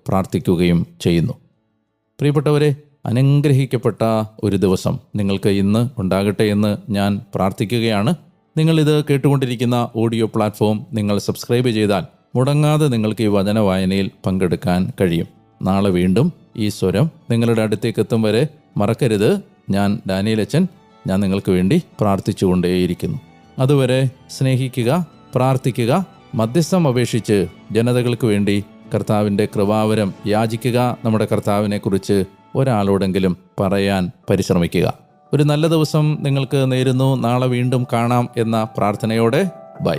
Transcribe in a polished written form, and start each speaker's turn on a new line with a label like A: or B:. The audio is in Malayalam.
A: പ്രാർത്ഥിക്കുകയും ചെയ്യുന്നു. പ്രിയപ്പെട്ടവരെ, അനുഗ്രഹിക്കപ്പെട്ട ഒരു ദിവസം നിങ്ങൾക്ക് ഇന്ന് ഉണ്ടാകട്ടെ എന്ന് ഞാൻ പ്രാർത്ഥിക്കുകയാണ്. നിങ്ങളിത് കേട്ടുകൊണ്ടിരിക്കുന്ന ഓഡിയോ പ്ലാറ്റ്ഫോം നിങ്ങൾ സബ്സ്ക്രൈബ് ചെയ്താൽ മുടങ്ങാതെ നിങ്ങൾക്ക് ഈ വചന വായനയിൽ പങ്കെടുക്കാൻ കഴിയും. നാളെ വീണ്ടും ഈ സ്വരം നിങ്ങളുടെ അടുത്തേക്ക് എത്തും വരെ മറക്കരുത്, ഞാൻ ഡാനിയേൽ അച്ചൻ, ഞാൻ നിങ്ങൾക്ക് വേണ്ടി പ്രാർത്ഥിച്ചുകൊണ്ടേയിരിക്കുന്നു. അതുവരെ സ്നേഹിക്കുക, പ്രാർത്ഥിക്കുക, മധ്യസ്ഥം അപേക്ഷിച്ച് ജനതകൾക്ക് വേണ്ടി കർത്താവിൻ്റെ കൃപാവരം യാചിക്കുക. നമ്മുടെ കർത്താവിനെക്കുറിച്ച് ഒരാളോടെങ്കിലും പറയാൻ പരിശ്രമിക്കുക. ഒരു നല്ല ദിവസം നിങ്ങൾക്ക് നേരുന്നു. നാളെ വീണ്ടും കാണാം എന്ന പ്രാർത്ഥനയോടെ ബൈ.